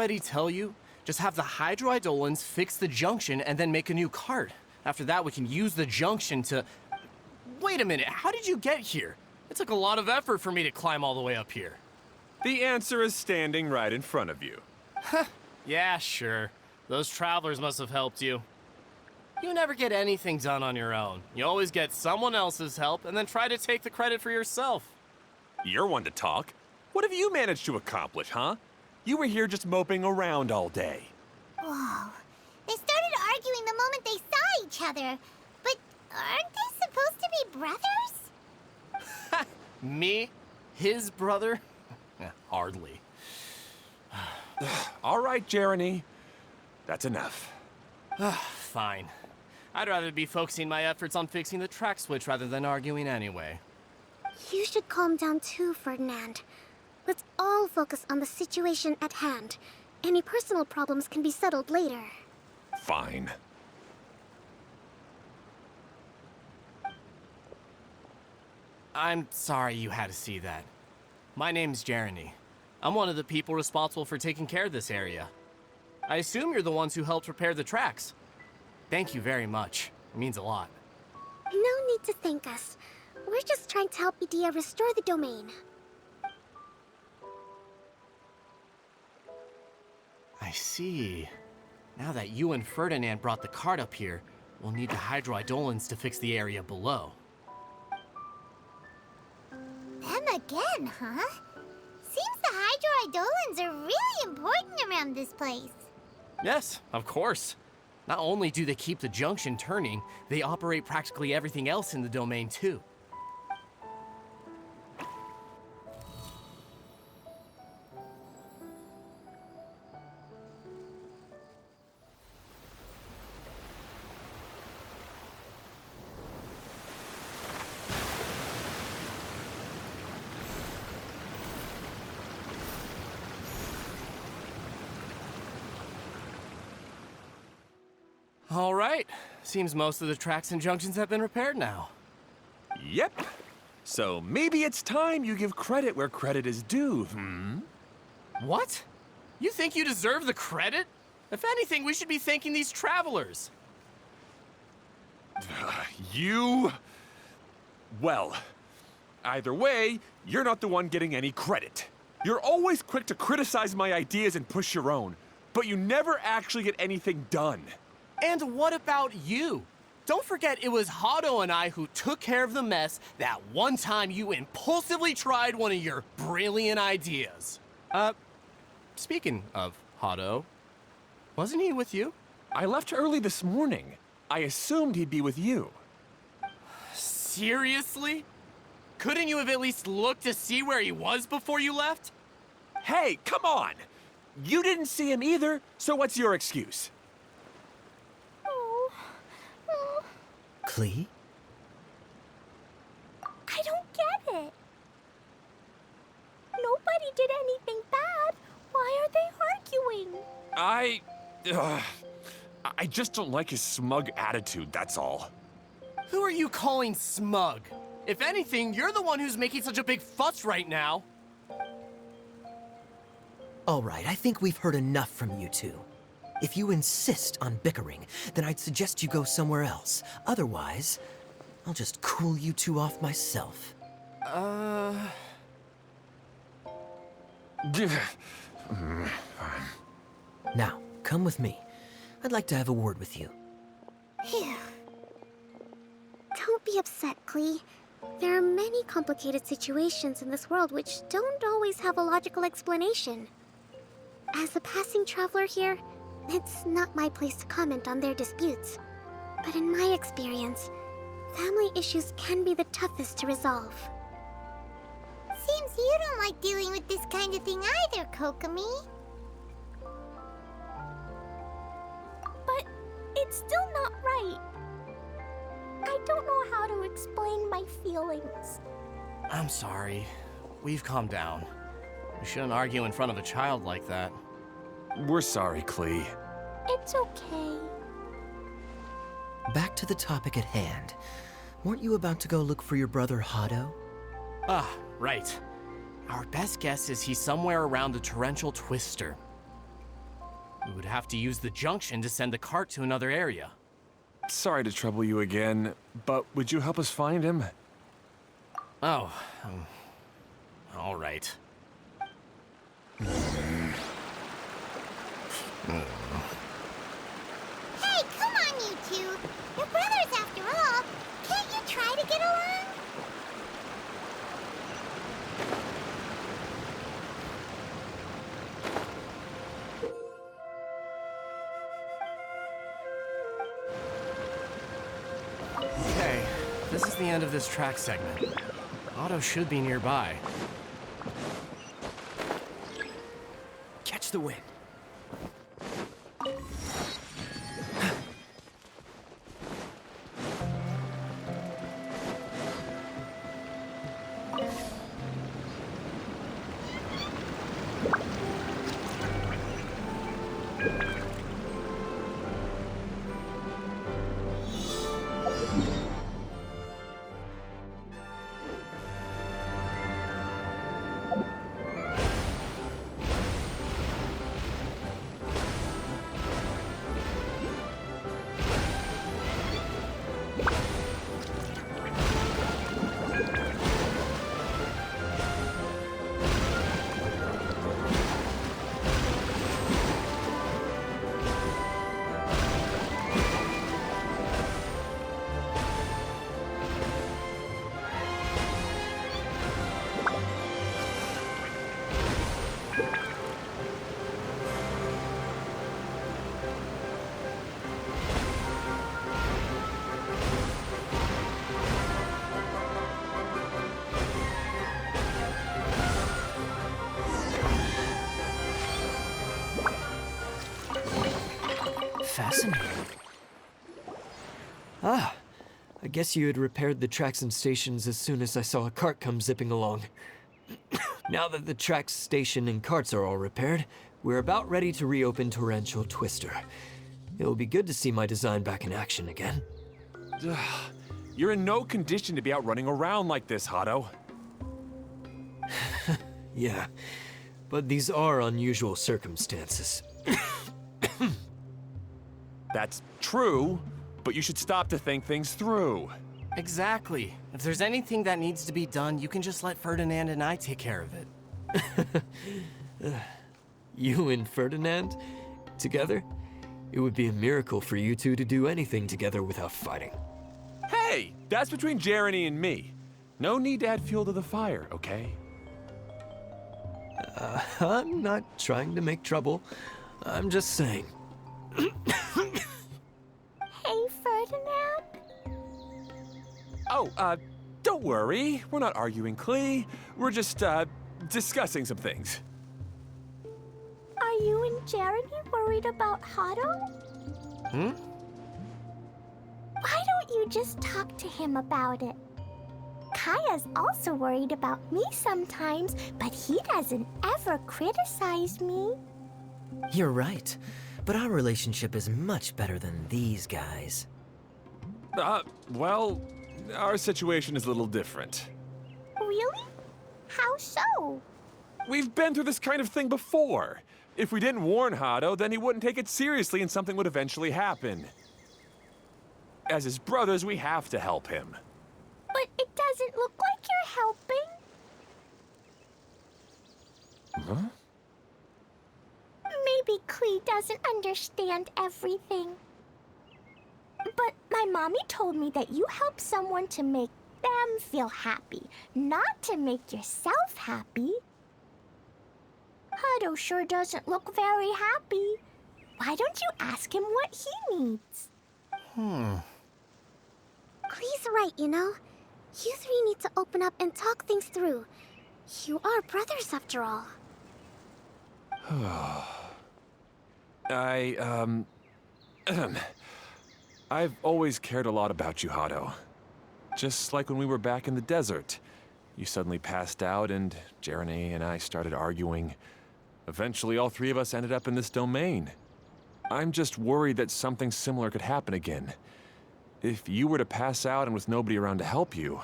already tell you? Just have the hydroidolins fix the junction and then make a new cart. After that, we can use the junction to... Wait a minute, how did you get here? It took a lot of effort for me to climb all the way up here. The answer is standing right in front of you. Yeah, sure. Those travelers must have helped you. You never get anything done on your own. You always get someone else's help and then try to take the credit for yourself. You're one to talk. What have you managed to accomplish, huh? You were here just moping around all day. Whoa. They started arguing the moment they saw each other. But aren't they supposed to be brothers? Me? His brother? Hardly. All right, Jeremy. That's enough. Fine. I'd rather be focusing my efforts on fixing the track switch rather than arguing anyway. You should calm down too, Ferdinand. Let's all focus on the situation at hand. Any personal problems can be settled later. Fine. I'm sorry you had to see that. My name's Jeremy. I'm one of the people responsible for taking care of this area. I assume you're the ones who helped repair the tracks. Thank you very much. It means a lot. No need to thank us. We're just trying to help Idea restore the domain. I see. Now that you and Ferdinand brought the cart up here, we'll need the hydroidolins to fix the area below. Them again, huh? Seems the hydroidolins are really important around this place. Yes, of course. Not only do they keep the junction turning, they operate practically everything else in the domain too. All right. Seems most of the tracks and junctions have been repaired now. Yep. So maybe it's time you give credit where credit is due, What? You think you deserve the credit? If anything, we should be thanking these travelers. You... Well, either way, you're not the one getting any credit. You're always quick to criticize my ideas and push your own, but you never actually get anything done. And what about you? Don't forget it was Hado and I who took care of the mess that one time you impulsively tried one of your brilliant ideas. Speaking of Hado, wasn't he with you? I left early this morning. I assumed he'd be with you. Seriously? Couldn't you have at least looked to see where he was before you left? Hey, come on! You didn't see him either, so what's your excuse? Klee? I don't get it. Nobody did anything bad. Why are they arguing? I just don't like his smug attitude, that's all. Who are you calling smug? If anything, you're the one who's making such a big fuss right now. All right, I think we've heard enough from you two. If you insist on bickering, then I'd suggest you go somewhere else. Otherwise, I'll just cool you two off myself. Now, come with me. I'd like to have a word with you. Phew. Don't be upset, Klee. There are many complicated situations in this world which don't always have a logical explanation. As a passing traveler here, it's not my place to comment on their disputes. But in my experience, family issues can be the toughest to resolve. Seems you don't like dealing with this kind of thing either, Kokomi. But it's still not right. I don't know how to explain my feelings. I'm sorry. We've calmed down. We shouldn't argue in front of a child like that. We're sorry, Klee. It's okay. Back to the topic at hand. Weren't you about to go look for your brother Hado? Right. Our best guess is he's somewhere around the torrential twister. We would have to use the junction to send the cart to another area. Sorry to trouble you again, but would you help us find him? Oh, all right. Hey, come on, you two. You're brothers after all. Can't you try to get along? Okay, this is the end of this track segment. Otto should be nearby. Catch the wind. Fascinating. Ah, I guess you had repaired the tracks and stations as soon as I saw a cart come zipping along. Now that the tracks, station, and carts are all repaired, we're about ready to reopen Torrential Twister. It'll be good to see my design back in action again. You're in no condition to be out running around like this, Hado. Yeah, but these are unusual circumstances. That's true, but you should stop to think things through. Exactly. If there's anything that needs to be done, you can just let Ferdinand and I take care of it. You and Ferdinand? Together? It would be a miracle for you two to do anything together without fighting. Hey, that's between Jeremy and me. No need to add fuel to the fire, okay? I'm not trying to make trouble. I'm just saying. Hey, Ferdinand. Oh, don't worry. We're not arguing, Klee. We're just, discussing some things. Are you and Jeremy worried about Hado? Hmm? Why don't you just talk to him about it? Kaeya's also worried about me sometimes, but he doesn't ever criticize me. You're right. But our relationship is much better than these guys. Well, our situation is a little different. Really? How so? We've been through this kind of thing before. If we didn't warn Hado, then he wouldn't take it seriously and something would eventually happen. As his brothers, we have to help him. But it doesn't look like you're helping. Huh? Maybe Klee doesn't understand everything. But my mommy told me that you help someone to make them feel happy, not to make yourself happy. Hado sure doesn't look very happy. Why don't you ask him what he needs? Klee's right, you know. You three need to open up and talk things through. You are brothers after all. I've always cared a lot about you, Hado. Just like when we were back in the desert. You suddenly passed out and Jeremy and I started arguing. Eventually, all three of us ended up in this domain. I'm just worried that something similar could happen again. If you were to pass out and with nobody around to help you.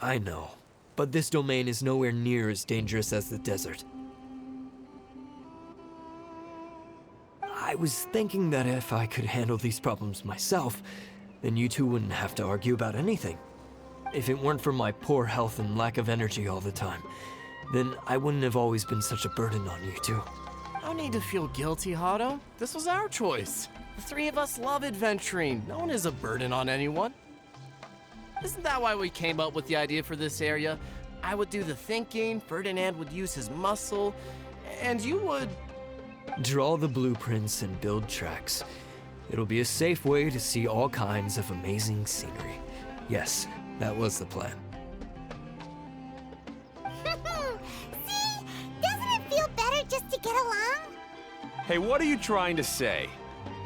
I know, but this domain is nowhere near as dangerous as the desert. I was thinking that if I could handle these problems myself, then you two wouldn't have to argue about anything. If it weren't for my poor health and lack of energy all the time, then I wouldn't have always been such a burden on you two. No need to feel guilty, Hado. This was our choice. The three of us love adventuring. No one is a burden on anyone. Isn't that why we came up with the idea for this area? I would do the thinking, Ferdinand would use his muscle, and you would... Draw the blueprints and build tracks. It'll be a safe way to see all kinds of amazing scenery. Yes, that was the plan. See? Doesn't it feel better just to get along? Hey, what are you trying to say?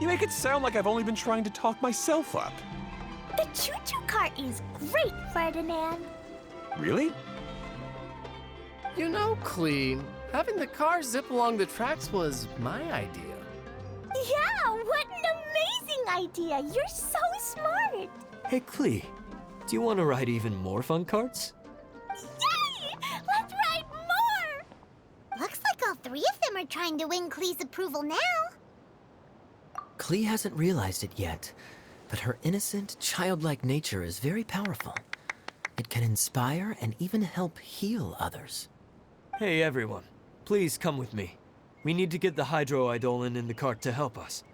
You make it sound like I've only been trying to talk myself up. The choo-choo cart is great, Ferdinand. Really? You know, Klee, having the car zip along the tracks was my idea. Yeah, what an amazing idea! You're so smart! Hey, Klee, do you want to ride even more fun carts? Yay! Let's ride more! Looks like all three of them are trying to win Klee's approval now. Klee hasn't realized it yet, but her innocent, childlike nature is very powerful. It can inspire and even help heal others. Hey, everyone, please come with me. We need to get the hydroidolin in the cart to help us.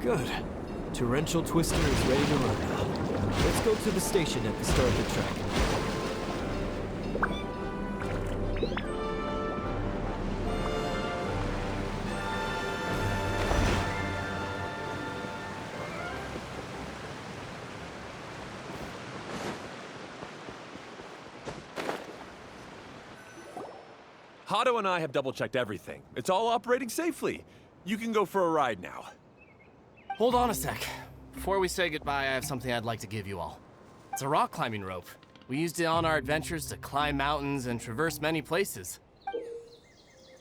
Good. Torrential Twister is ready to run now. Let's go to the station at the start of the track. Hado and I have double-checked everything. It's all operating safely. You can go for a ride now. Hold on a sec. Before we say goodbye, I have something I'd like to give you all. It's a rock climbing rope. We used it on our adventures to climb mountains and traverse many places.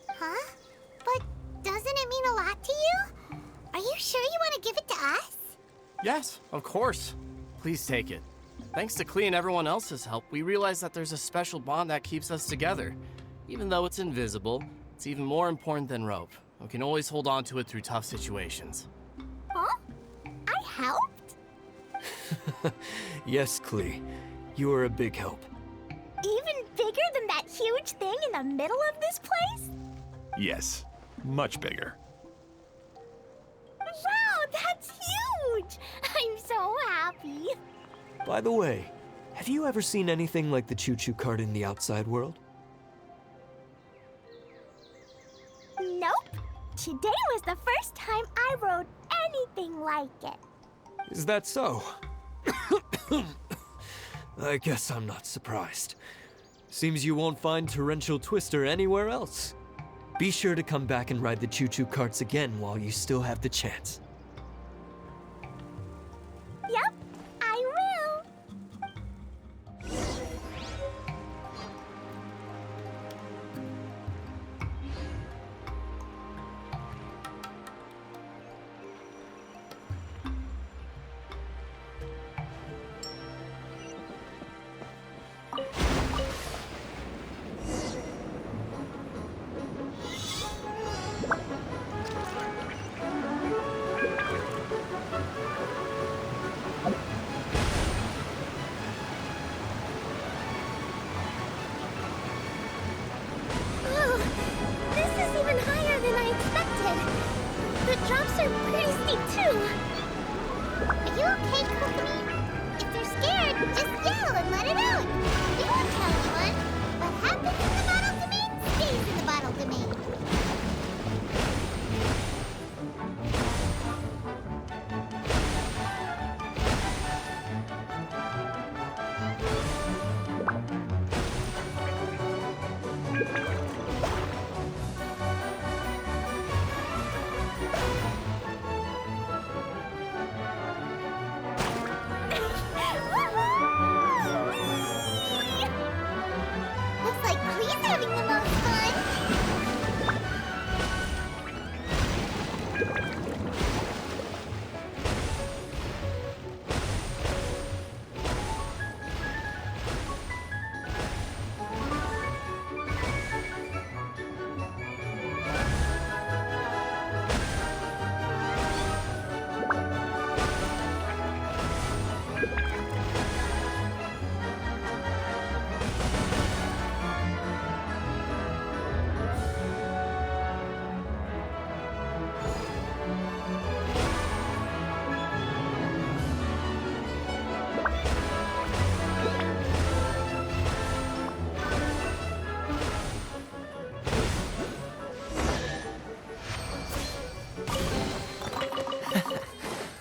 Huh? But doesn't it mean a lot to you? Are you sure you want to give it to us? Yes, of course. Please take it. Thanks to Klee and everyone else's help, we realized that there's a special bond that keeps us together. Even though it's invisible, it's even more important than rope. We can always hold on to it through tough situations. Huh? I helped? Yes, Klee. You are a big help. Even bigger than that huge thing in the middle of this place? Yes, much bigger. Wow, that's huge! I'm so happy. By the way, have you ever seen anything like the choo-choo cart in the outside world? Nope. Today was the first time I rode anything like it. Is that so? I guess I'm not surprised. Seems you won't find Torrential Twister anywhere else. Be sure to come back and ride the choo-choo carts again while you still have the chance. Yep, I will. Are you okay, Kokomi? If you're scared, just yell and let it out. We won't tell anyone. What happens in the bottle domain stays in the bottle domain. Looks like Klee's having the most fun.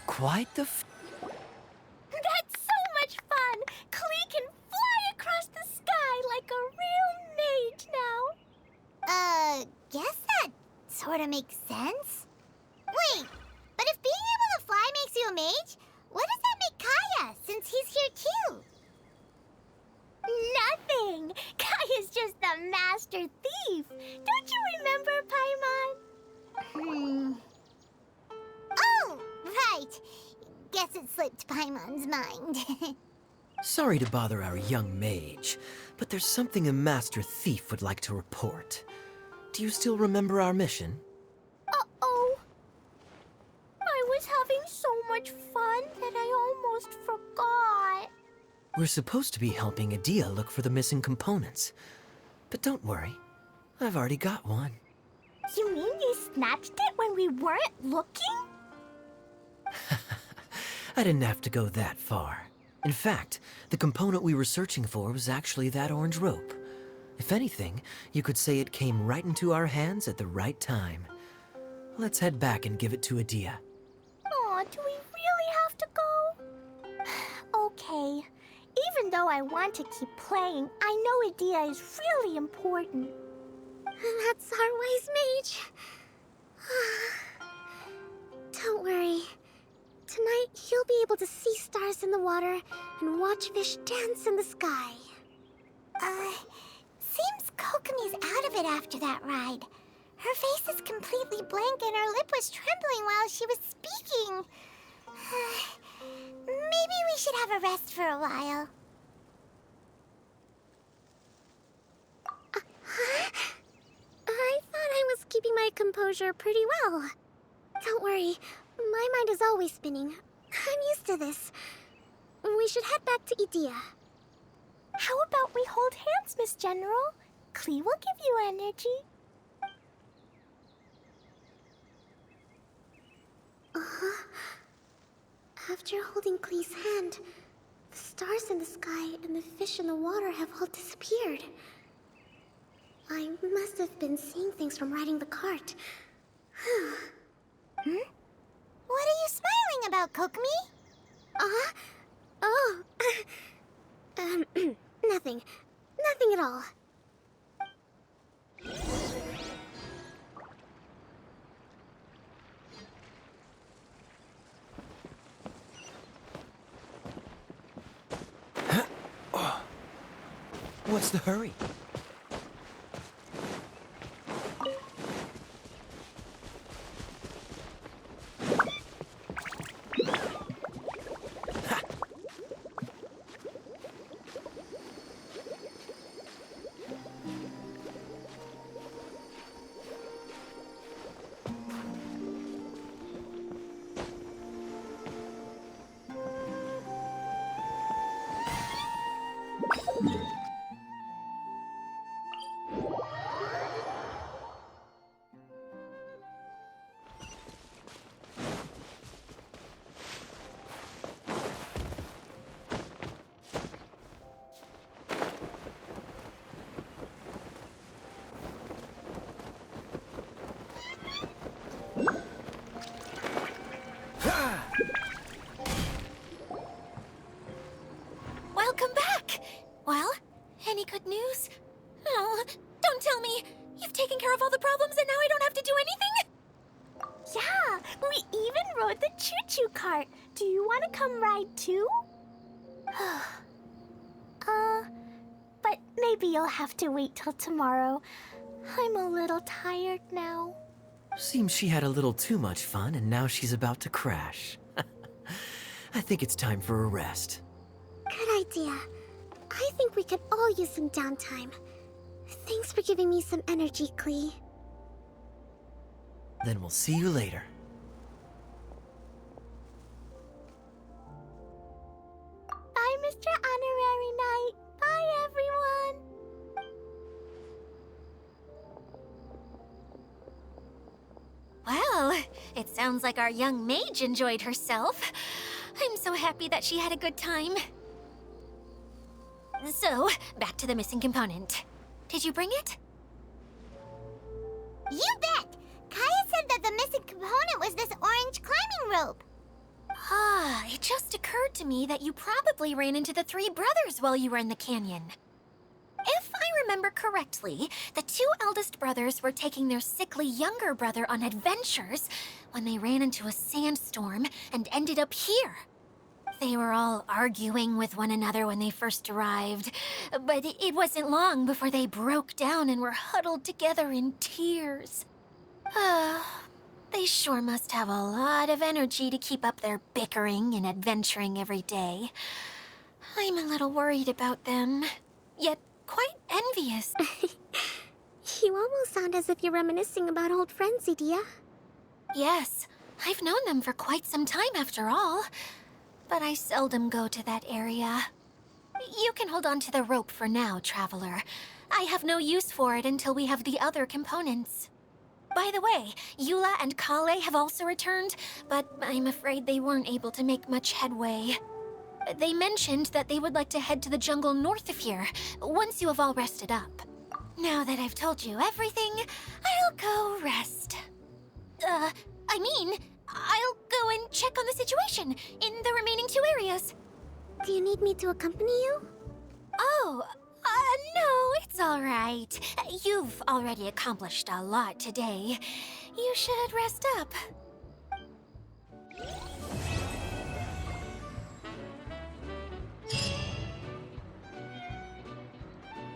Quite the That's so much fun! Klee can fly across the sky like a real mage now. Guess that sort of makes sense. Wait, but if being able to fly makes you a mage, what does that make Kaeya, since he's here too? Nothing! Kaeya's just a master thief. Don't you remember, Paimon? Oh, right. Guess it slipped Paimon's mind. Sorry to bother our young mage, but there's something a master thief would like to report. Do you still remember our mission? Uh-oh. I was having so much fun that I almost forgot. We're supposed to be helping Adia look for the missing components. But don't worry, I've already got one. You mean you snatched it when we weren't looking? I didn't have to go that far. In fact, the component we were searching for was actually that orange rope. If anything, you could say it came right into our hands at the right time. Let's head back and give it to Adia. Aw, do we really have to go? Okay. Even though I want to keep playing, I know Adia is really important. That's our wise mage. Don't worry. Tonight, he'll be able to see stars in the water and watch fish dance in the sky. Seems Kokomi's out of it after that ride. Her face is completely blank and her lip was trembling while she was speaking. Maybe we should have a rest for a while. I thought I was keeping my composure pretty well. Don't worry, my mind is always spinning. I'm used to this. We should head back to Idia. How about we hold hands, Miss General? Klee will give you energy. After holding Klee's hand, the stars in the sky and the fish in the water have all disappeared. I must have been seeing things from riding the cart. What are you smiling about, Kokomi? Oh. Nothing. Nothing at all. What's the hurry? care of all the problems and now I don't have to do anything? Yeah, we even rode the choo-choo cart. Do you want to come ride too? But maybe you'll have to wait till tomorrow. I'm a little tired now. Seems she had a little too much fun and now she's about to crash. I think it's time for a rest. Good idea. I think we could all use some downtime. Thanks for giving me some energy, Klee. Then we'll see you later. Bye, Mr. Honorary Knight. Bye, everyone. Well, it sounds like our young mage enjoyed herself. I'm so happy that she had a good time. So, back to the missing component. Did you bring it? You bet! Kaeya said that the missing component was this orange climbing rope. Ah, it just occurred to me that you probably ran into the three brothers while you were in the canyon. If I remember correctly, the two eldest brothers were taking their sickly younger brother on adventures when they ran into a sandstorm and ended up here. They were all arguing with one another when they first arrived, but it wasn't long before they broke down and were huddled together in tears. They sure must have a lot of energy to keep up their bickering and adventuring every day. I'm a little worried about them, yet quite envious. You almost sound as if you're reminiscing about old friends, Idia. Yes, I've known them for quite some time after all, but I seldom go to that area. You can hold on to the rope for now, Traveler. I have no use for it until we have the other components. By the way, Eula and Klee have also returned, but I'm afraid they weren't able to make much headway. They mentioned that they would like to head to the jungle north of here, once you have all rested up. Now that I've told you everything, I'll go rest. I'll go and check on the situation in the remaining two areas. Do you need me to accompany you? Oh, no, it's all right. You've already accomplished a lot today. You should rest up.